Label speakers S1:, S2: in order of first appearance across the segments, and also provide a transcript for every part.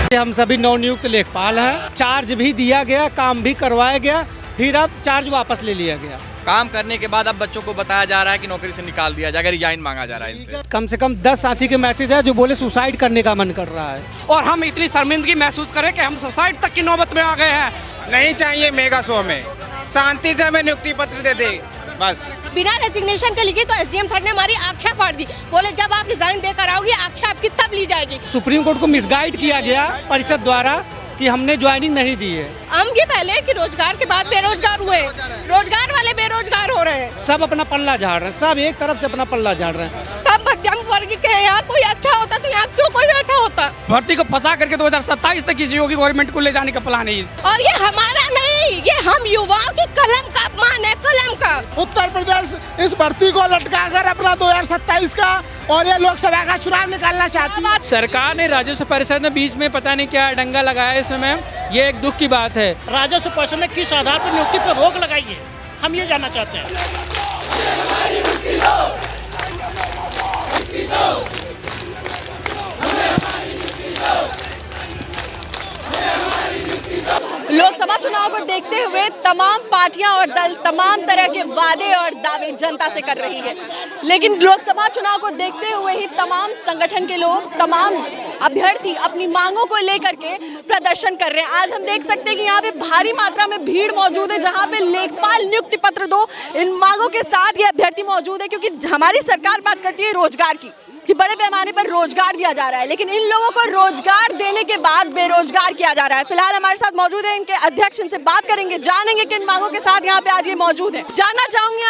S1: हम सभी नवनियुक्त लेखपाल हैं। चार्ज भी दिया गया, काम भी करवाया गया, फिर अब चार्ज वापस ले लिया गया।
S2: काम करने के बाद अब बच्चों को बताया जा रहा है कि नौकरी से निकाल दिया जाएगा, रिजाइन मांगा जा रहा है इनसे।
S1: कम से कम 10 साथी के मैसेज है जो बोले सुसाइड करने का मन कर रहा है।
S3: और हम इतनी शर्मिंदगी महसूस करें कि हम सुसाइड तक की नौबत में आ गए हैं।
S4: नहीं चाहिए मेगा शो में, शांति से हमें नियुक्ति पत्र दे दे बस।
S5: बिना रेजिग्नेशन के लिखी तो एसडीएम सर ने हमारी आँखें फाड़ दी। बोले जब आप रिजाइन देकर आओगे आँखें आपकी तब ली जाएगी।
S1: सुप्रीम कोर्ट को मिसगाइड किया गया परिषद द्वारा कि हमने ज्वाइनिंग नहीं दी है।
S5: हम ये पहले कि रोजगार के बाद बेरोजगार हुए, रोजगार वाले बेरोजगार हो रहे हैं।
S1: सब अपना पल्ला झाड़ रहे हैं, सब एक तरफ से अपना पल्ला झाड़ रहे हैं।
S5: तब मध्यम वर्ग के यहाँ कोई अच्छा होता तो यहाँ क्यों कोई बैठा होता।
S3: भर्ती को फंसा करके 2027 तक किसी योगी गवर्नमेंट को ले जाने का प्लान है।
S5: और ये हमारा नहीं, ये हम युवाओं की कलम का अपमान है, कलम का।
S6: उत्तर प्रदेश इस भर्ती को लटका कर अपना 2027 का और ये लोकसभा का चुनाव निकालना चाहती है।
S7: सरकार ने राजस्व परिषद में बीच में पता नहीं क्या डंगा लगाया इसमें, ये एक दुख की बात है।
S8: राजस्व परिषद ने किस आधार पर नियुक्ति पर रोक लगाई है, हम ये जानना चाहते हैं।
S9: लोकसभा चुनाव को देखते हुए तमाम पार्टियां और दल तमाम तरह के वादे और दावे जनता से कर रही है, लेकिन लोकसभा चुनाव को देखते हुए ही तमाम संगठन के लोग, तमाम अभ्यर्थी अपनी मांगों को लेकर के प्रदर्शन कर रहे हैं। आज हम देख सकते हैं कि यहाँ पे भारी मात्रा में भीड़ मौजूद है, जहाँ पे लेखपाल नियुक्ति पत्र दो, इन मांगों के साथ ये अभ्यर्थी मौजूद है। क्योंकि हमारी सरकार बात करती है रोजगार की, कि बड़े पैमाने पर रोजगार दिया जा रहा है, लेकिन इन लोगों को रोजगार देने के बाद बेरोजगार किया जा रहा है। फिलहाल हमारे साथ मौजूद है इनके अध्यक्ष, इनसे बात करेंगे, जानेंगे किन मांगों के साथ यहाँ पे आज ये मौजूद है। जानना चाहूंगी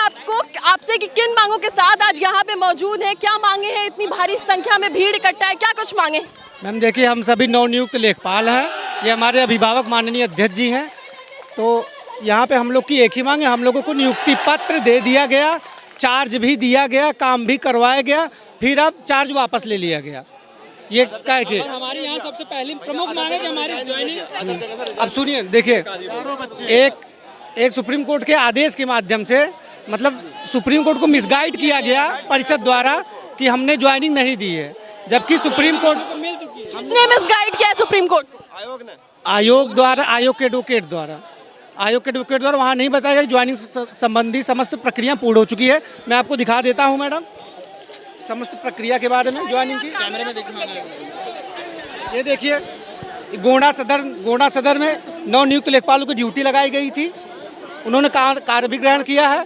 S9: आपसे कि किन मांगों के साथ आज यहाँ पे मौजूद है, क्या मांगे हैं, इतनी भारी संख्या में भीड़ इकट्ठा है, क्या कुछ मांगे?
S1: मैम देखिए, हम सभी नवनियुक्त लेखपाल हैं, ये हमारे अभिभावक माननीय अध्यक्ष जी हैं। तो यहाँ पे हम लोग की एक ही मांग है, हम लोगों को नियुक्ति पत्र दे दिया गया, चार्ज भी दिया गया, काम भी करवाया गया, फिर अब चार्ज वापस ले लिया गया। ये क्या है?
S7: हमारी यहाँ सबसे पहली प्रमुख मांग है कि हमारी ज्वाइनिंग।
S1: अब सुनिए, देखिए, एक सुप्रीम कोर्ट के आदेश के माध्यम से, मतलब सुप्रीम कोर्ट को मिसगाइड किया गया परिषद द्वारा कि हमने ज्वाइनिंग नहीं दी है, जबकि सुप्रीम कोर्ट
S9: किसने मिसगाइड किया है? सुप्रीम कोर्ट
S1: आयोग द्वारा, आयोग के एडवोकेट द्वारा वहाँ नहीं बताया कि ज्वाइनिंग संबंधी समस्त प्रक्रिया पूर्ण हो चुकी है। मैं आपको दिखा देता हूँ मैडम समस्त प्रक्रिया के बारे में ज्वाइनिंग की। कैमरे में ये देखिए, गोंडा सदर में नवनियुक्त लेखपालों की ड्यूटी लगाई गई थी, उन्होंने कार्य भी ग्रहण किया है,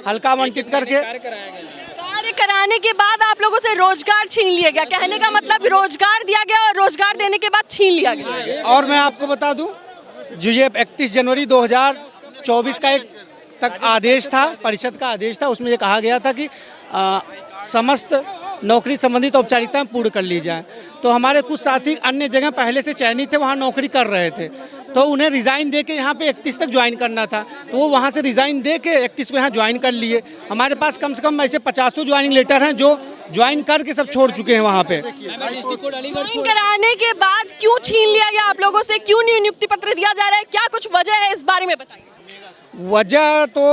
S1: हल्का आवंटित करके।
S9: कार्य कराने के बाद आप लोगों से रोजगार छीन लिया गया, कहने का मतलब रोजगार दिया गया और रोजगार देने के बाद छीन लिया गया।
S1: और मैं आपको बता दूं, जो ये 31 जनवरी 2024 का एक तक आदेश था, परिषद का आदेश था, उसमें ये कहा गया था कि समस्त नौकरी संबंधित औपचारिकताएं पूर्ण कर ली जाएं। तो हमारे कुछ साथी अन्य जगह पहले से चयनित थे, वहाँ नौकरी कर रहे थे, तो उन्हें रिज़ाइन दे के यहाँ पे 31 तक ज्वाइन करना था, तो वो वहाँ से रिज़ाइन दे के 31 को यहाँ ज्वाइन कर लिए। हमारे पास कम से कम ऐसे 50 ज्वाइनिंग लेटर हैं जो ज्वाइन करके सब छोड़ चुके हैं वहाँ पे।
S9: ज्वाइन कराने के बाद क्यों छीन लिया गया आप लोगों से, क्यों नहीं नियुक्ति पत्र दिया जा रहा है, क्या कुछ वजह है, इस बारे में बताइए।
S1: वजह तो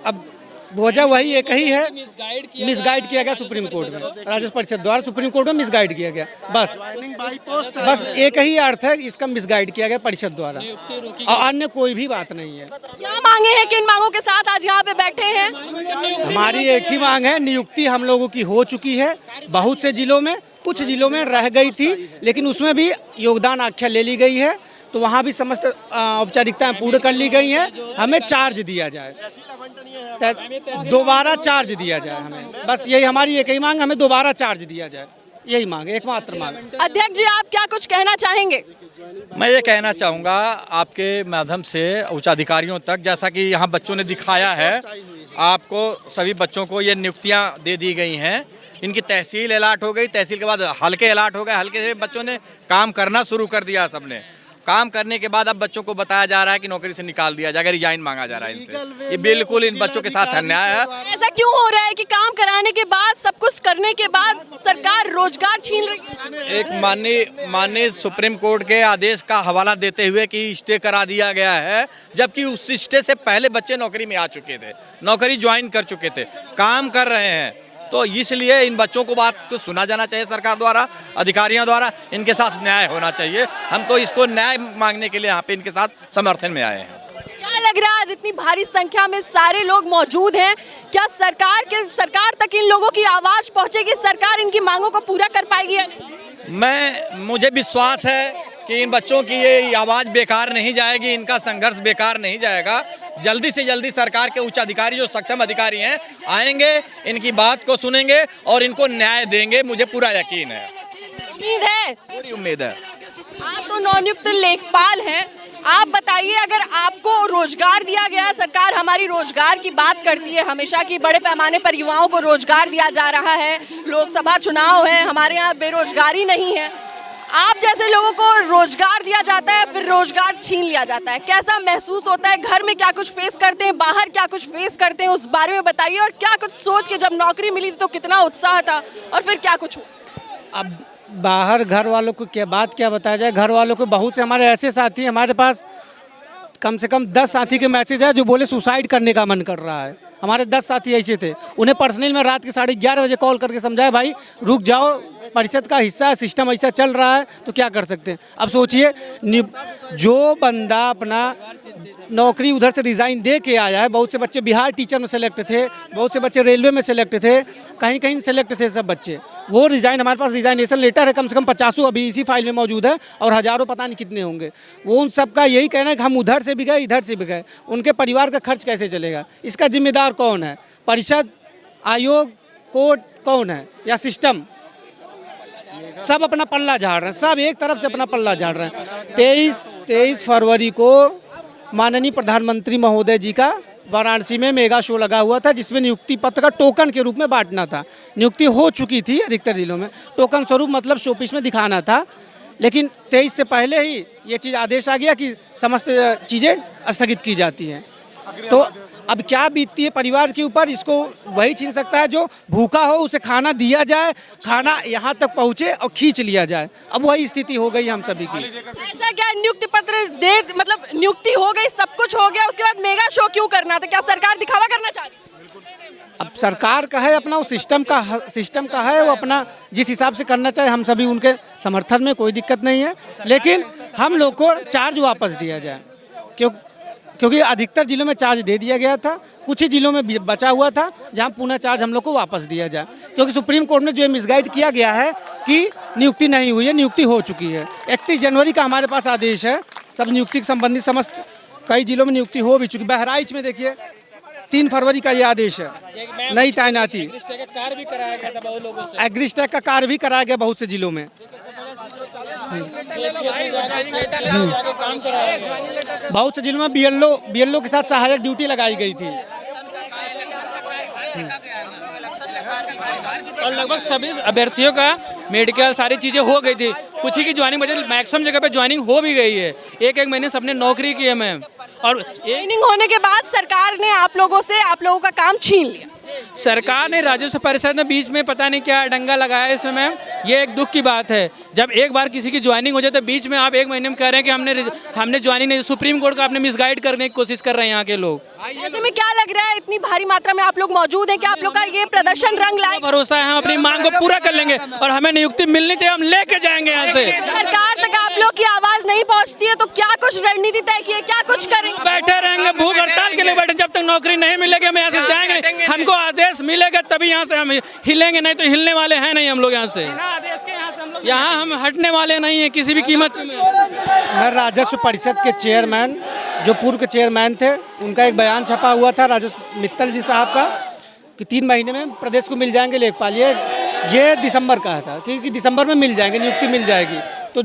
S1: अब वजह वही एक ही है, मिसगाइड किया गया सुप्रीम कोर्ट में, राजस्व परिषद द्वारा सुप्रीम कोर्ट में मिसगाइड किया गया, बस एक ही अर्थ है, इसका मिसगाइड किया गया परिषद द्वारा, और अन्य कोई भी बात नहीं है।
S9: क्या मांगे हैं, किन मांगों के साथ आज यहाँ पे बैठे हैं?
S1: हमारी एक ही मांग है, नियुक्ति हम लोगों की हो चुकी है बहुत से जिलों में, कुछ जिलों में रह गई थी, लेकिन उसमें भी योगदान आख्या ले ली गई है, तो वहाँ भी समस्त औपचारिकताएं पूर्ण कर ली गई हैं। हमें चार्ज दिया जाए, दोबारा चार्ज दिया जाए हमें, बस यही हमारी एक ही मांग, हमें दोबारा चार्ज दिया जाए, यही मांग है, एकमात्र मांग।
S9: अध्यक्ष जी, आप क्या कुछ कहना चाहेंगे?
S2: मैं ये कहना चाहूँगा आपके माध्यम से उच्च अधिकारियों तक, जैसा कि यहाँ बच्चों ने दिखाया है, आपको सभी बच्चों को ये नियुक्तियाँ दे दी गई हैं, इनकी तहसील अलाट हो गई, तहसील के बाद हल्के अलाट हो गए, हल्के से बच्चों ने काम करना शुरू कर दिया। सबने काम करने के बाद अब बच्चों को बताया जा रहा है कि नौकरी से निकाल दिया जाएगा, रिजाइन मांगा जा रहा है इनसे। ये बिल्कुल इन बच्चों के साथ अन्याय है।
S9: ऐसा क्यों हो रहा है कि काम कराने के बाद, सब कुछ करने के बाद सरकार रोजगार छीन रही है?
S2: एक माननीय सुप्रीम कोर्ट के आदेश का हवाला देते हुए कि स्टे करा दिया गया है, जबकि उस स्टे से पहले बच्चे नौकरी में आ चुके थे, नौकरी ज्वाइन कर चुके थे, काम कर रहे हैं, तो इसलिए इन बच्चों को बात को सुना जाना चाहिए सरकार द्वारा, अधिकारियों द्वारा, इनके साथ न्याय होना चाहिए। हम तो इसको न्याय मांगने के लिए यहाँ पे इनके साथ समर्थन में आए हैं।
S9: क्या लग रहा है आज इतनी भारी संख्या में सारे लोग मौजूद हैं, क्या सरकार तक इन लोगों की आवाज पहुंचेगी, सरकार इनकी मांगों को पूरा कर पाएगी या नहीं?
S2: मुझे विश्वास है कि इन बच्चों की ये आवाज़ बेकार नहीं जाएगी, इनका संघर्ष बेकार नहीं जाएगा। जल्दी से जल्दी सरकार के उच्च अधिकारी जो सक्षम अधिकारी हैं आएंगे, इनकी बात को सुनेंगे और इनको न्याय देंगे, मुझे पूरा यकीन है।
S9: उम्मीद है,
S2: पूरी उम्मीद है।
S9: आप तो नवनियुक्त लेखपाल हैं, आप बताइए अगर आपको रोजगार दिया गया, सरकार हमारी रोजगार की बात करती है हमेशा कि बड़े पैमाने पर युवाओं को रोजगार दिया जा रहा है, लोकसभा चुनाव है, हमारे यहाँ बेरोजगारी नहीं है, आप जैसे लोगों को रोजगार दिया जाता है फिर रोजगार छीन लिया जाता है, कैसा महसूस होता है? घर में क्या कुछ फेस करते हैं, बाहर क्या कुछ फेस करते हैं, उस बारे में बताइए। और क्या कुछ सोच के जब नौकरी मिली तो कितना उत्साह था और फिर क्या कुछ हुआ?
S1: अब बाहर घर वालों को क्या बताया जाए। घर वालों को बहुत से हमारे ऐसे साथी, हमारे पास कम से कम 10 साथी के मैसेज है जो बोले सुसाइड करने का मन कर रहा है। हमारे 10 साथी ऐसे थे, उन्हें पर्सनली मैं रात के 11:30 बजे कॉल करके समझाया, भाई रुक जाओ, परिषद का हिस्सा है, सिस्टम ऐसा चल रहा है तो क्या कर सकते हैं। अब सोचिए, जो बंदा अपना नौकरी उधर से रिज़ाइन दे के आया है, बहुत से बच्चे बिहार टीचर में सेलेक्ट थे, बहुत से बच्चे रेलवे में सेलेक्ट थे, कहीं कहीं सेलेक्ट थे सब बच्चे, वो रिज़ाइन, हमारे पास रिज़ाइनेशन लेटर है कम से कम 50 अभी इसी फाइल में मौजूद है और हज़ारों पता नहीं कितने होंगे। वो उन सब का यही कहना है कि हम उधर से भी गए, इधर से भी गए, उनके परिवार का खर्च कैसे चलेगा? इसका जिम्मेदार कौन है? परिषद, आयोग, कोर्ट कौन है या सिस्टम? सब अपना पल्ला झाड़ रहे हैं, सब एक तरफ से अपना पल्ला झाड़ रहे हैं। 23 फरवरी को माननीय प्रधानमंत्री महोदय जी का वाराणसी में मेगा शो लगा हुआ था, जिसमें नियुक्ति पत्र का टोकन के रूप में बांटना था। नियुक्ति हो चुकी थी अधिकतर जिलों में, टोकन स्वरूप मतलब शोपीस में दिखाना था, लेकिन 23 से पहले ही ये चीज़ आदेश आ गया कि समस्त चीज़ें स्थगित की जाती हैं। तो अब क्या बीतती है परिवार के ऊपर, इसको वही छीन सकता है जो भूखा हो, उसे खाना दिया जाए, खाना यहाँ तक पहुँचे और खींच लिया जाए। अब वही स्थिति हो गई हम सभी की।
S9: ऐसा क्या नियुक्ति पत्र दे, मतलब नियुक्ति हो गई, सब कुछ हो गया, उसके बाद मेगा शो क्यों करना था? क्या सरकार दिखावा करना चाह रही है?
S1: अब सरकार का है अपना, उस सिस्टम का है, वो अपना जिस हिसाब से करना चाहे, हम सभी उनके समर्थन में, कोई दिक्कत नहीं है, लेकिन हम लोग को चार्ज वापस दिया जाए, क्योंकि अधिकतर जिलों में चार्ज दे दिया गया था, कुछ ही जिलों में बचा हुआ था जहां पुनः चार्ज हम लोग को वापस दिया जाए, क्योंकि सुप्रीम कोर्ट में जो मिसगाइड किया गया है कि नियुक्ति नहीं हुई है, नियुक्ति हो चुकी है। 31 जनवरी का हमारे पास आदेश है, सब नियुक्ति के संबंधित समस्त कई जिलों में नियुक्ति हो भी चुकी। बहराइच में देखिए 3 फरवरी का ये आदेश है, नई तैनाती। एग्रीस्टैक का कार्य भी कराया गया बहुत से जिलों में, बहुत से जिलों में बीएलओ के साथ सहायक ड्यूटी लगाई गई थी।
S7: और लगभग सभी अभ्यर्थियों का मेडिकल सारी चीज़ें हो गई थी, कुछ ही की ज्वाइनिंग बचे, मैक्सिमम जगह पे ज्वाइनिंग हो भी गई है। एक महीने सबने नौकरी की है मैम, और
S9: ट्रेनिंग होने के बाद सरकार ने आप लोगों का काम छीन लिया।
S7: सरकार ने राजस्व परिषद में बीच में पता नहीं क्या डंगा लगाया इसमें मैम, ये एक दुख की बात है। जब एक बार किसी की ज्वाइनिंग हो जाए तो बीच में आप 1 महीने में कह रहे हैं कि हमने ज्वाइनिंग नहीं, सुप्रीम कोर्ट का आपने मिसगाइड करने की कोशिश कर रहे हैं यहाँ के लोग।
S9: ऐसे में क्या लग रहा है, इतनी भारी मात्रा में आप लोग मौजूद हैं, क्या आप लोग का ये प्रदर्शन रंग लाए?
S7: भरोसा है हम अपनी मांग को पूरा कर लेंगे और हमें नियुक्ति मिलनी चाहिए, हम लेके जाएंगे यहाँ से।
S9: सरकार तक आप लोग की आवाज नहीं पहुँचती है तो क्या कुछ रणनीति तय की है, क्या कुछ करेंगे?
S7: बैठे रहेंगे, भूख हड़ताल के लिए बैठे, जब तक नौकरी नहीं मिलेगी हम यहाँ से जाएंगे। हमको आदेश मिलेगा तभी यहाँ से हम हिलेंगे, नहीं तो हिलने वाले हैं नहीं हम लोग यहाँ से। यहाँ हम हटने वाले नहीं हैं किसी भी कीमत में।
S1: मैं राजस्व परिषद के चेयरमैन, जो पूर्व के चेयरमैन थे, उनका एक बयान छपा हुआ था राजस्व मित्तल जी साहब का कि 3 महीने में प्रदेश को मिल जाएंगे लेखपाल। ये दिसंबर का था कि दिसंबर में मिल जाएंगे, नियुक्ति मिल जाएगी। तो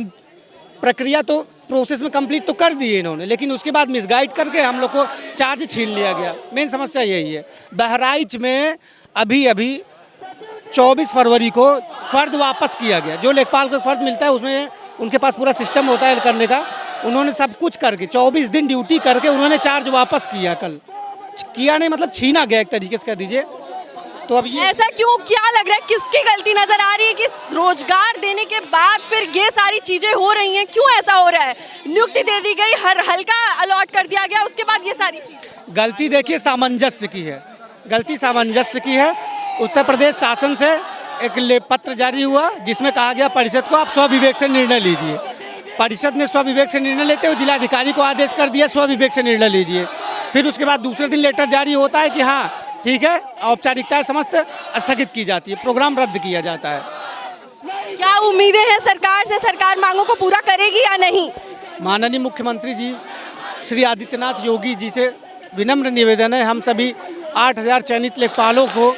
S1: प्रक्रिया तो प्रोसेस में कंप्लीट तो कर दिए इन्होंने, लेकिन उसके बाद मिसगाइड करके हम लोग को चार्ज छीन लिया गया। मेन समस्या यही है। बहराइच में अभी 24 फरवरी को फ़र्द वापस किया गया। जो लेखपाल को फ़र्द मिलता है उसमें उनके पास पूरा सिस्टम होता है करने का, उन्होंने सब कुछ करके 24 दिन ड्यूटी करके उन्होंने चार्ज वापस किया। कल किया नहीं मतलब छीना गया एक तरीके से कह दीजिए। तो अब ये
S9: ऐसा क्यों, क्या लग रहा है, किसकी गलती नजर आ रही है कि रोजगार देने के बाद फिर ये सारी चीजें हो रही हैं? क्यों ऐसा हो रहा है? नियुक्ति दे दी गई, हर हल्का अलॉट कर दिया गया, उसके बाद ये सारी चीजें।
S1: गलती देखिए सामंजस्य की है, गलती सामंजस्य की है। उत्तर प्रदेश शासन से एक पत्र जारी हुआ जिसमें कहा गया परिषद को आप स्वविवेक से निर्णय लीजिए। परिषद ने स्वविवेक से निर्णय लेते हुए जिलाधिकारी को आदेश कर दिया स्वविवेक से निर्णय लीजिए। फिर उसके बाद दूसरे दिन लेटर जारी होता है कि हाँ ठीक है, औपचारिकताएं समस्त स्थगित की जाती है, प्रोग्राम रद्द किया जाता है।
S9: क्या उम्मीदें हैं सरकार से, सरकार मांगों को पूरा करेगी या नहीं?
S1: माननीय मुख्यमंत्री जी श्री आदित्यनाथ योगी जी से विनम्र निवेदन है, हम सभी 8000 चयनित लेखपालों को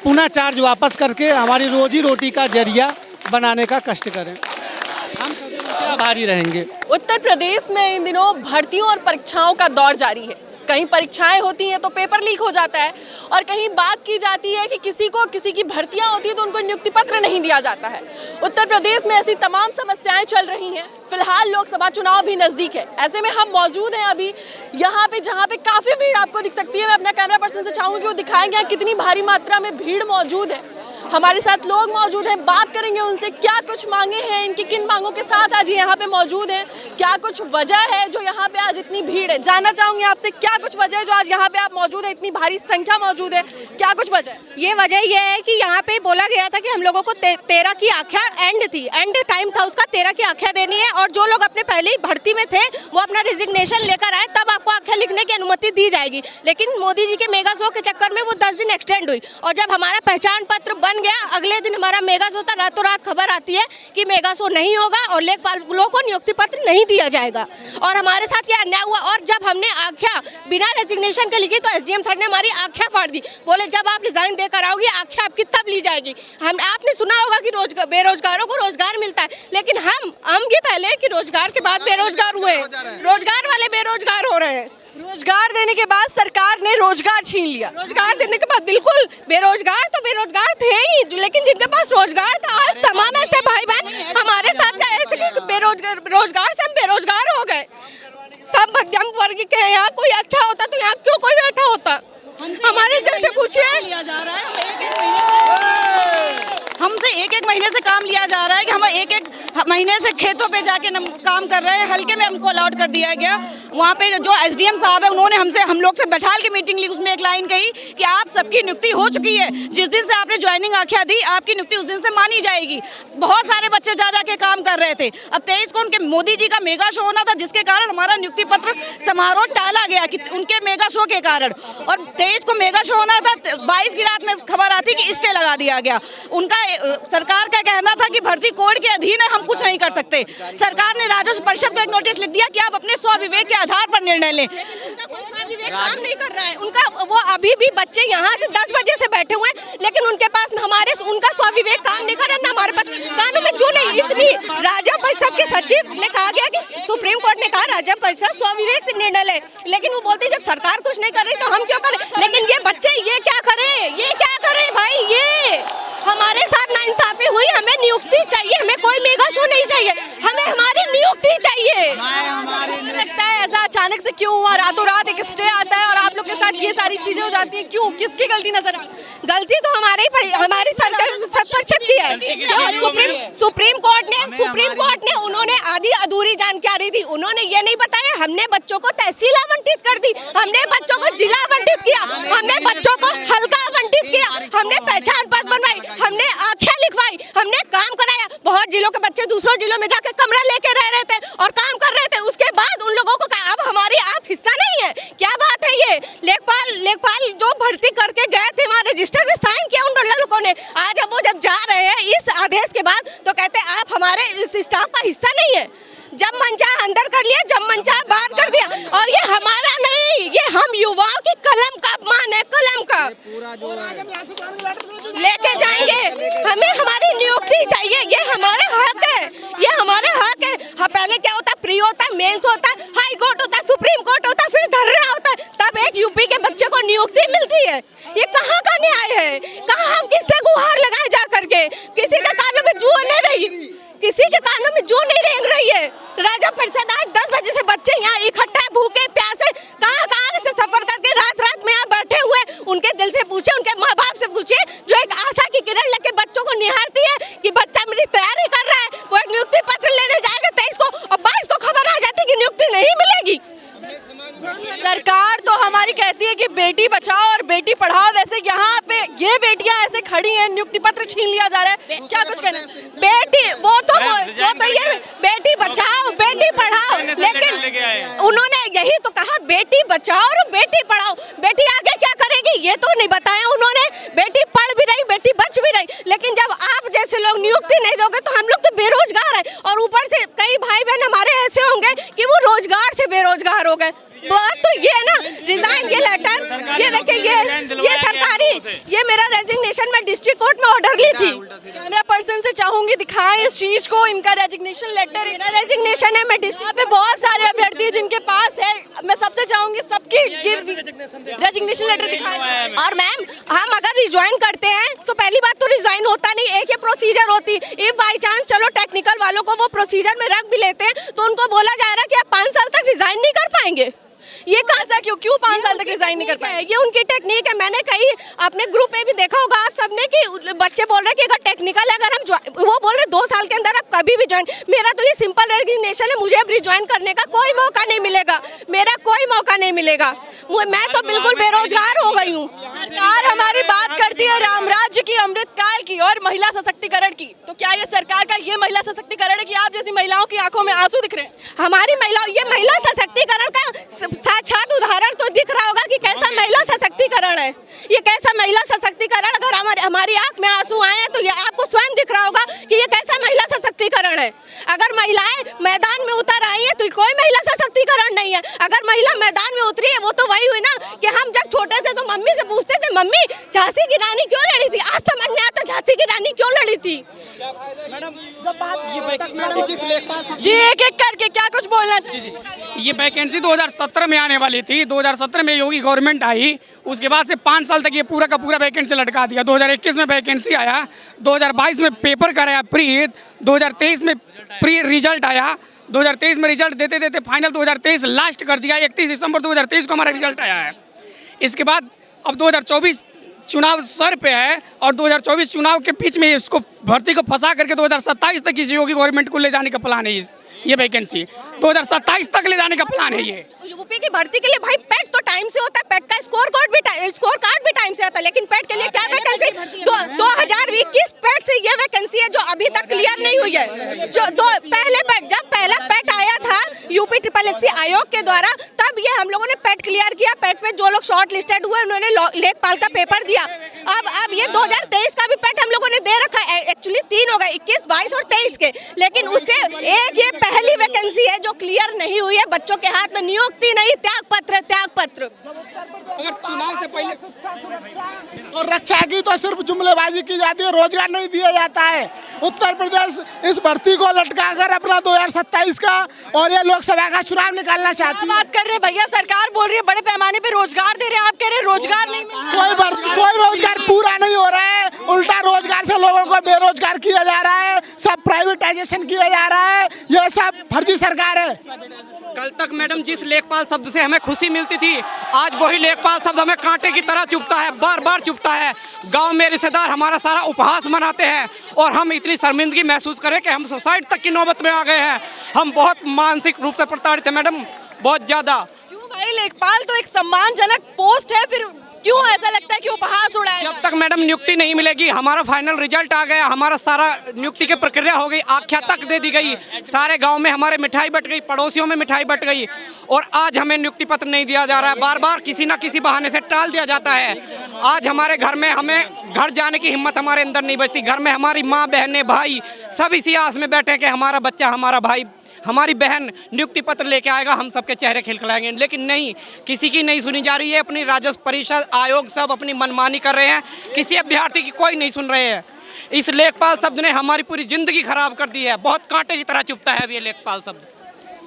S1: पुनः चार्ज वापस करके हमारी रोजी रोटी का जरिया बनाने का कष्ट करें। हम सभी उनके आभारी रहेंगे।
S9: उत्तर प्रदेश में इन दिनों भर्तियों और परीक्षाओं का दौर जारी है। कहीं परीक्षाएं होती हैं तो पेपर लीक हो जाता है, और कहीं बात की जाती है कि किसी की भर्तियां होती है तो उनको नियुक्ति पत्र नहीं दिया जाता है। उत्तर प्रदेश में ऐसी तमाम समस्याएं चल रही हैं। फिलहाल लोकसभा चुनाव भी नजदीक है, ऐसे में हम मौजूद हैं अभी यहाँ पे जहाँ पे काफी भीड़ आपको दिख सकती है। मैं अपना कैमरा पर्सन से चाहूंगी कि वो दिखाएंगे यहाँ कितनी भारी मात्रा में भीड़ मौजूद है। हमारे साथ लोग मौजूद हैं, बात करेंगे उनसे क्या कुछ मांगे हैं, इनकी किन मांगों के साथ आज यहाँ पे मौजूद हैं, क्या कुछ वजह है जो यहाँ पे आज इतनी भीड़ है। जानना चाहूंगी आपसे क्या कुछ वजह है जो आज यहाँ पे आप मौजूद है, इतनी भारी संख्या मौजूद है, क्या कुछ वजह है?
S5: ये वजह ये है कि यहाँ पे बोला गया था कि हम लोगों को 13 की आख्या एंड टाइम था उसका, 13 की आख्या देनी है, और जो लोग अपने पहले ही भर्ती में थे वो अपना रिजिग्नेशन लेकर आए तब आपको आख्या लिखने की अनुमति दी जाएगी। लेकिन मोदी जी के मेगा शो के चक्कर में वो 10 दिन एक्सटेंड हुई, और जब हमारा पहचान पत्र बन गया अगले दिन हमारा मेगा शो था, रातों रात खबर आती है कि मेगा शो नहीं होगा और लेखपालों को नियुक्ति पत्र नहीं दिया जाएगा। और हमारे साथ ये अन्याय हुआ, और जब हमने आख्या बिना रेजिग्नेशन के लिखी तो एसडीएम सर ने हमारी आख्या फाड़ दी। बोले जब आप रिजाइन देकर आओगे आख्या आपकी तब ली जाएगी। आपने सुना होगा कि बेरोजगारों को रोजगार मिलता है, लेकिन हम भी पहले कि रोजगार के बाद बेरोजगार हुए, रोजगार वाले बेरोजगार हो रहे हैं।
S9: रोजगार देने के बाद सरकार ने रोजगार छीन लिया।
S5: रोजगार देने के बाद बिल्कुल बेरोजगार तो बेरोजगार थे ही, लेकिन जिनके पास रोजगार था आज तमाम ऐसे भाई बहन हमारे साथ का ऐसे कि रोजगार से हम बेरोजगार हो गए। सब मध्यम वर्ग के हैं, यहाँ कोई अच्छा होता तो यहाँ क्यों कोई बैठा होता? हमारे दिल से पूछिए।
S10: हमसे एक महीने से काम लिया जा रहा है कि हम एक महीने से खेतों पे जाके काम कर रहे हैं। हल्के में हमको अलॉट कर दिया गया। वहाँ पे जो एसडीएम साहब है उन्होंने हम लोग से बैठाल के मीटिंग ली, उसमें एक लाइन कही कि आप सबकी नियुक्ति हो चुकी है, जिस दिन से आपने ज्वाइनिंग आख्या दी आपकी नियुक्ति उस दिन से मानी जाएगी। बहुत सारे बच्चे जा के काम कर रहे थे। अब 23 को उनके मोदी जी का मेगा शो होना था, जिसके कारण हमारा नियुक्ति पत्र समारोह टाला गया कि उनके मेगा शो के कारण, और 23 को मेगा शो होना था। 22 की रात में खबर आती कि स्टे लगा दिया गया। उनका सरकार का कहना था कि भर्ती कोड के अधीन है, हम कुछ नहीं कर सकते। सरकार ने राजस्व परिषद को एक नोटिस लिख दिया कि आप अपने स्वविवेक के आधार पर निर्णय लें।
S5: उनका कोई स्वविवेक काम नहीं कर रहा है। उनका वो अभी भी बच्चे यहाँ से 10 बजे से बैठे हुए हैं, लेकिन उनके पास उनका स्वविवेक काम नहीं कर रहा है, ना हमारे पास कानून में जो नहीं। इतनी राज्य परिषद के सचिव ने कहा गया कि सुप्रीम कोर्ट ने कहा राज्य परिषद स्वविवेक से निर्णय ले, लेकिन वो बोलते जब सरकार कुछ नहीं कर रही तो हम क्यों करें? लेकिन ये बच्चे ये क्या करें भाई? ये हमारे साथ नाइंसाफी हुई। हमें नियुक्ति चाहिए, हमें कोई मेगा शो नहीं चाहिए, हमें हमारी नियुक्ति चाहिए।
S9: लगता है ऐसा अचानक से क्यों हुआ? रातों रात एक स्टे आता है और आप लोग के साथ ये सारी चीजें हो जाती हैं, क्यों? किसकी गलती नजर आती है?
S5: गलती तो हमारी सरकार परिषद की है। सुप्रीम कोर्ट ने उन्होंने आधी अधूरी जानकारी दी। उन्होंने ये नहीं बताया। हमने बच्चों को तहसील आवंटित कर दी, हमने बच्चों को जिला आवंटित किया, हमने बच्चों को हल्का आवंटित किया, हमने पहचान पत्र बनवाई, हमने आख्या लिखवाई, हमने काम कराया। बहुत जिलों के बच्चे दूसरों जिलों में जाकर कमरा लेके रह रहे थे और काम कर रहे थे। उसके बाद उन लोगों को अब आप हिस्सा नहीं है। क्या बात है ये? लेखपाल जो भर्ती करके गए थे वहाँ रजिस्टर में साइन किया उन लोगों ने। आज अब वो जब जा रहे हैं इस आदेश के बाद तो कहते हैं आप हमारे इस स्टाफ का हिस्सा नहीं है। जब मन चाहा अंदर कर लिया, जब मन चाहा बाहर कर दिया। और ये हमारा नहीं, ये हम युवाओं की कलम का अपमान है, कलम का। लेके जाएंगे, हमें हमारी नियुक्ति चाहिए, ये हमारे हक है, ये हमारे हक है। हाँ, पहले क्या होता? प्री होता है, मेंस होता है, हाई कोर्ट होता है, सुप्रीम कोर्ट होता है, फिर धरना होता है, तब एक यूपी के बच्चे को नियुक्ति मिलती है। ये कहाँ का न्याय है? कहाँ हम किससे गुहार लगाए जा करके? किसी के कानों में जू नहीं रही, किसी के कानों में जू नहीं रेंग रही है। राजा परिषद आज 10 बजे से बच्चे यहाँ इकट्ठा भूखे प्यासे कहाँ से सफर करके रात में यहाँ बैठे हुए। उनके दिल से पूछे, उनके माँ बाप से पूछे, जो एक आशा की किरण लेके बच्चों को निहारती है कि बच्चा मेरी तैयारी कर रहा है, वो एक नियुक्ति पत्र लेने जाएगा 23 को और 22 को खबर आ जाती कि नियुक्ति नहीं मिलेगी।
S9: सरकार तो हमारी कहती है कि बेटी बचाओ और बेटी पढ़ाओ, वैसे यहाँ पे ये कुछ कहना है?
S5: बेटी वो तो ये बेटी बचाओ बेटी पढ़ाओ, लेकिन उन्होंने यही तो कहा बेटी बचाओ और बेटी पढ़ाओ। बेटी आगे क्या करेगी ये तो नहीं बताया उन्होंने। बेटी पढ़ भी रही, बेटी बच भी रही, लेकिन जब आप जैसे लोग नियुक्ति नहीं दोगे तो हम लोग तो बेरोजगार है, और ऊपर से कई भाई बहन हमारे ऐसे होंगे कि वो रोजगार से बेरोजगार हो गए। बात तो ये है ना, रिजाइन के लेटर, ये देखिए ये सरकारी, ये मेरा रेजिग्नेशन मैं डिस्ट्रिक्ट कोर्ट में ऑर्डर ली थी।
S9: कैमरा पर्सन से चाहूंगी दिखाएं इस चीज को, इनका रेजिग्नेशन लेटर।
S5: मेरा रेजिग्नेशन है, मैं
S9: यहाँ पे बहुत सारे अभ्यर्थी हैं जिनके पास है, मैं सबसे चाहूंगी सबकी रेजिग्नेशन लेटर दिखाएं।
S5: और मैम हम अगर रिज्वाइन करते हैं तो पहली बात तो रिज्वाइन होता नहीं, एक ही प्रोसीजर होती। इफ बाई चांस चलो टेक्निकल वालों को वो प्रोसीजर में रख भी लेते हैं तो उनको बोला जा रहा है कि आप 5 साल तक रिजाइन नहीं कर पाएंगे। ये कहाँ से क्यों 5 साल तक रिजाइन नहीं कर पाए? ये उनकी टेक्निक है। मैंने कहीं अपने ग्रुप में भी देखा होगा आप सबने कि बच्चे बोल रहे हैं कि अगर टेक्निकल है, अगर हम वो बोल रहे 2 साल के अंदर आप कभी भी ज्वाइन। मेरा तो ये सिंपल रेजिग्नेशन है, मुझे अब रिज्वाइन करने का कोई मौका नहीं मिलेगा, मेरा कोई मौका नहीं मिलेगा। मैं तो बिल्कुल बेरोजगार हो गई हूँ।
S9: सरकार हमारी बात करती है राम राज्य की, अमृतकाल की और महिला सशक्तिकरण की, तो क्या ये सरकार का ये महिला सशक्तिकरण है कि आप जैसी महिलाओं की आंखों में आंसू दिख रहे हैं?
S5: हमारी महिला, ये महिला सशक्तिकरण का साक्षात उदाहरण तो दिख रहा होगा कि कैसा महिला सशक्तिकरण है। ये कैसा महिला सशक्तिकरण, अगर हमारी आंख में आंसू आए हैं तो ये आपको स्वयं दिख रहा होगा कि ये कैसा महिला सशक्तिकरण है। अगर महिलाएं मैदान में उतर आई है तो कोई महिला सशक्तिकरण नहीं है। अगर महिला मैदान में उतरी है वो तो वही हुई ना कि हम जब छोटे थे तो मम्मी से पूछते थे, मम्मी झांसी की रानी क्यों लड़ी थी? आज समझ में आता झांसी की रानी क्यों लड़ी थी।
S9: जी एक करके क्या कुछ बोलना चाहिए?
S11: ये वैकेंसी 2017 में आने वाली थी, 2017 में योगी गवर्नमेंट आई, उसके बाद से 5 साल तक ये पूरा का पूरा वैकेंसी लटका दिया। 2021 में वैकेंसी आया, 2022 में पेपर कराया प्री, 2023 में प्री रिजल्ट आया, 2023 में रिजल्ट देते देते फाइनल 2023 लास्ट कर दिया। 31 दिसंबर 2023 को हमारा रिजल्ट आया है। इसके बाद अब 2024 चुनाव सर पे है और 2024 चुनाव के बीच में इसको भर्ती को फंसा करके 2027 तक इस योगी गवर्नमेंट को ले जाने का प्लान है। ये वैकेंसी 2027 तक ले जाने का प्लान है। ये
S5: यूपी की भर्ती के लिए भाई पेट तो टाइम से होता है, पेट का स्कोर कार्ड भी टाइम से आता है, लेकिन पेट के लिए क्या वैकेंसी 2021 पेट से ये वैकेंसी है जो अभी तक क्लियर नहीं हुई है। जो जब पहला पेट आया था यूपी SSSC आयोग के द्वारा, तब ये हम लोगों ने पेट क्लियर किया। पेट में जो लोग शॉर्ट लिस्टेड हुए उन्होंने लेखपाल का पेपर दिया। अब ये 2023 का भी पेट हम लोगों ने दे रखा है। एक्चुअली 3 हो गए, 21, 22 और 23 के, लेकिन उससे एक ये पहली वैकेंसी है जो क्लियर नहीं हुई है। बच्चों के हाथ में नियुक्ति नहीं, त्याग पत्र।
S11: अगर चुनाव से पहले
S6: और रक्षा की तो सिर्फ जुमलेबाजी की जाती है, रोजगार नहीं दिया जाता है। उत्तर प्रदेश इस भर्ती को लटकाकर अपना 2027 का और ये लोकसभा का चुनाव निकालना चाहती है।
S9: बात कर रहे हैं भैया, सरकार बोल रही है बड़े पैमाने पे रोजगार दे रहे हैं, आप कह रहे हैं रोजगार नहीं मिल रहा।
S6: कोई रोजगार पूरा नहीं हो रहा है, उल्टा रोजगार से लोगों को बेरोजगार किया जा रहा है, सब प्राइवेटाइजेशन किया जा रहा है। ये सब फर्जी सरकार है।
S3: कल तक मैडम जिस लेखपाल शब्द से हमें खुशी मिलती थी, आज वही लेखपाल शब्द हमें कांटे की तरह चुभता है, बार बार चुभता है। गांव में रिश्तेदार हमारा सारा उपहास मनाते हैं और हम इतनी शर्मिंदगी महसूस करें कि हम सुसाइड तक की नौबत में आ गए हैं। हम बहुत मानसिक रूप से प्रताड़ित हैं मैडम, बहुत ज़्यादा।
S9: क्यों भाई, लेखपाल तो एक सम्मानजनक पोस्ट है, फिर क्यों ऐसा लगता है कि उपहास उड़ाया?
S3: जब तक मैडम नियुक्ति नहीं मिलेगी, हमारा फाइनल रिजल्ट आ गया, हमारा सारा नियुक्ति की प्रक्रिया हो गई, आख्या तक दे दी गई, सारे गांव में हमारे मिठाई बट गई, पड़ोसियों में मिठाई बट गई, और आज हमें नियुक्ति पत्र नहीं दिया जा रहा है। बार बार किसी ना किसी बहाने से टाल दिया जाता है। आज हमारे घर में हमें घर जाने की हिम्मत हमारे अंदर नहीं बचती। घर में हमारी माँ, बहनें, भाई सब इसी आस में बैठे कि हमारा बच्चा, हमारा भाई, हमारी बहन नियुक्ति पत्र लेके आएगा, हम सबके चेहरे खिलखिलाएंगे। लेकिन नहीं, किसी की नहीं सुनी जा रही है। अपनी राजस्व परिषद, आयोग सब अपनी मनमानी कर रहे हैं, किसी अभ्यर्थी की कोई नहीं सुन रहे हैं। इस लेखपाल शब्द ने हमारी पूरी जिंदगी खराब कर दी है। बहुत कांटे की तरह चुभता है ये लेखपाल शब्द।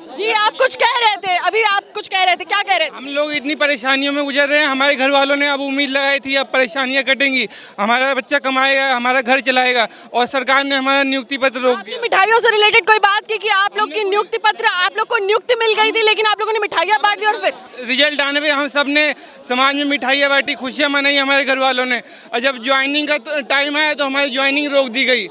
S9: जी आप कुछ कह रहे थे, अभी आप कुछ कह रहे थे, क्या कह रहे थे?
S12: हम लोग इतनी परेशानियों में गुजर रहे हैं। हमारे घर वालों ने अब उम्मीद लगाई थी अब परेशानियां कटेंगी, हमारा बच्चा कमाएगा, हमारा घर चलाएगा, और सरकार ने हमारा नियुक्ति पत्र रोक दिया।
S9: मिठाइयों से रिलेटेड कोई बात की कि आप लोग की नियुक्ति पत्र, आप लोग को नियुक्ति मिल गई थी लेकिन आप लोगों ने मिठाइयाँ बांट दी, और फिर
S12: रिजल्ट आने पर हम सब ने समाज में मिठाइयाँ बांटी, खुशियाँ मनाई हमारे घर वालों ने, और जब ज्वाइनिंग का टाइम आया तो हमारी ज्वाइनिंग रोक दी गई।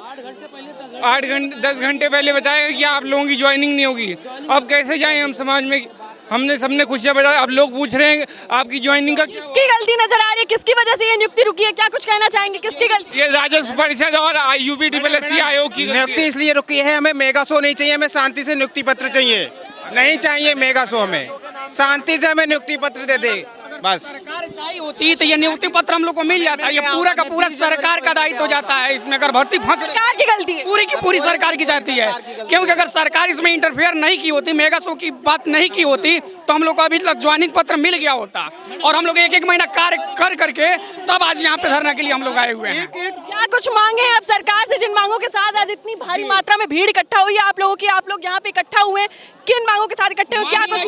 S12: 10 घंटे पहले बताया कि आप लोगों की ज्वाइनिंग नहीं होगी। अब कैसे जाएं हम समाज में? हमने सबने खुशियाँ बढ़ाई। अब लोग पूछ रहे हैं आपकी ज्वाइनिंग का
S9: किसकी गलती नजर आ रही है, किसकी वजह से ये नियुक्ति रुकी है, क्या कुछ कहना चाहेंगे, किसकी गलती?
S12: ये राजस्व परिषद और यूपीडीपीएससी आयोग की
S4: नियुक्ति इसलिए रुकी है, हमें मेगा शो नहीं चाहिए, हमें शांति से नियुक्ति पत्र चाहिए, नहीं चाहिए मेगा शो, हमें शांति से हमें नियुक्ति पत्र दे दे बस।
S11: सरकार चाहिए होती तो ये नियुक्ति पत्र हम लोग को मिल जाता है। ये पूरा का पूरा सरकार का दायित्व हो जाता है इसमें। अगर भर्ती फंस
S9: सरकार की गलती है,
S11: पूरी की पूरी सरकार की जाती है, क्योंकि अगर सरकार इसमें इंटरफेयर नहीं की होती, मेगा शो की बात नहीं की होती, तो हम लोग को अभी तक ज्वाइनिंग पत्र मिल गया होता और हम लोग एक एक महीना कार्य कर करके तब आज यहाँ पे धरना के लिए हम लोग आए हुए हैं।
S9: क्या कुछ मांगे हैं आप सरकार से, जिन मांगों के साथ आज इतनी भारी मात्रा में भीड़ इकट्ठा हुई है आप लोगों की, आप लोग यहाँ पे इकट्ठा हुए, किन मांगों के साथ इकट्ठे हुए, क्या कुछ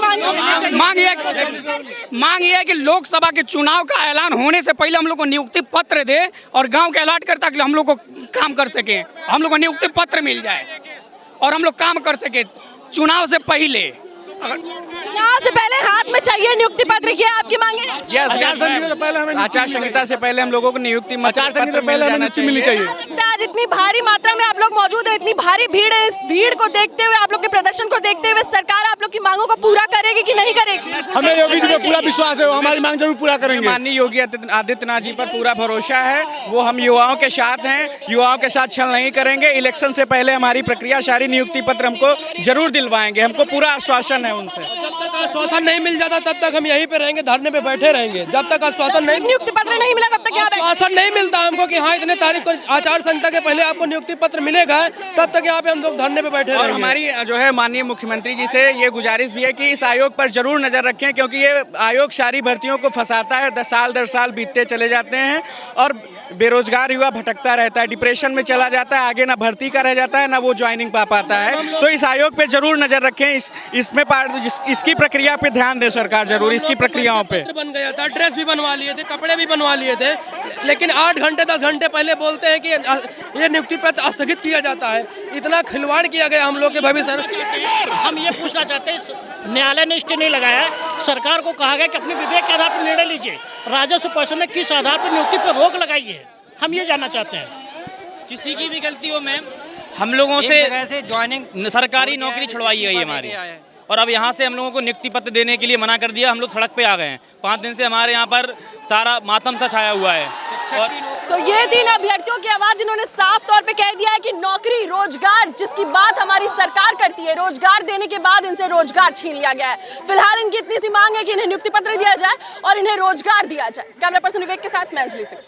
S11: मांग ये है कि लोकसभा के चुनाव का ऐलान होने से पहले हम लोग को नियुक्ति पत्र दे और गांव के अलॉट कर, ताकि हम लोग को काम कर सके, हम लोग को नियुक्ति पत्र मिल जाए और हम लोग काम कर सके चुनाव से पहले।
S9: चुनाव से पहले हाथ में चाहिए नियुक्ति पत्र, क्या आपकी मांगे?
S2: आचार संहिता से पहले हम लोगों को नियुक्ति पत्र मिलनी चाहिए।
S9: आज इतनी भारी मात्रा में आप लोग मौजूद है, इतनी भारी भीड़ है, इस भीड़ को देखते हुए, आप लोग के प्रदर्शन को देखते हुए सरकार आप लोग की मांगों को पूरा करेगी कि नहीं करेगी?
S1: हमें योगी जी पे पूरा विश्वास है, वो हमारी मांग जरूर पूरा करेंगे।
S2: माननीय योगी आदित्यनाथ जी पर पूरा भरोसा है, वो हम युवाओं के साथ हैं, युवाओं के साथ छल नहीं करेंगे। इलेक्शन से पहले हमारी प्रक्रिया सारी नियुक्ति पत्र हमको जरूर दिलवाएंगे, हमको पूरा आश्वासन है उनसे।
S7: जब तक आश्वासन नहीं मिल जाता तब तक हम यहीं पे रहेंगे, धरने पे बैठे रहेंगे। जब तक आश्वासन नहीं,
S9: नियुक्ति पत्र नहीं मिला तब तक
S7: आश्वासन नहीं मिलता हमको कि हाँ इतने तारीख को आचार संहिता के पहले आपको नियुक्ति पत्र मिलेगा, तब तक यहाँ पे हम लोग धरने पे बैठे रहेंगे।
S2: और हमारी जो है माननीय मुख्यमंत्री जी से ये गुजारिश भी है कि इस आयोग पर जरूर नजर रखें, क्योंकि ये आयोग सारी भर्तियों को फंसाता है, साल दर साल बीतते चले जाते हैं और बेरोजगार युवा भटकता रहता है, डिप्रेशन में चला जाता है, आगे ना भर्ती का रह जाता है ना वो ज्वाइनिंग पा पाता है। तो इस आयोग पे जरूर नजर रखें, इसमें इसकी प्रक्रिया पे ध्यान दे सरकार जरूर, इसकी प्रक्रियाओं पे।
S7: बन गया था, ड्रेस भी बनवा लिए थे, कपड़े भी बनवा लिए थे, लेकिन 8 घंटे 10 घंटे पहले बोलते हैं कि ये नियुक्ति पत्र स्थगित किया जाता है। इतना खिलवाड़ किया गया हम लोग के भविष्य।
S8: हम ये पूछना चाहते हैं, न्यायालय ने स्टे नहीं लगाया, सरकार को कहा गया कि अपने विवेक के आधार पर निर्णय लीजिए, राजस्व परिषद ने किस आधार पर नियुक्ति पर रोक लगाई है, हम ये जानना चाहते हैं।
S13: किसी की भी गलती हो मैम, हम लोगों से ज्वाइनिंग सरकारी नौकरी छुड़वाई गई है हमारी, और अब यहाँ से हम लोगों को नियुक्ति पत्र देने के लिए मना कर दिया। हम लोग सड़क पे आ गए हैं, 5 दिन से हमारे यहाँ पर सारा मातम सा छाया हुआ है। और
S9: तो ये 3 अभ्यर्थियों की आवाज जिन्होंने साफ तौर पे कह दिया है कि नौकरी, रोजगार जिसकी बात हमारी सरकार करती है, रोजगार देने के बाद इनसे रोजगार छीन लिया गया है। फिलहाल इनकी इतनी सी मांग है कि इन्हें नियुक्ति पत्र दिया जाए और इन्हें रोजगार दिया जाए। कैमरा पर्सन विवेक के साथ मैं अंजलि सिंह।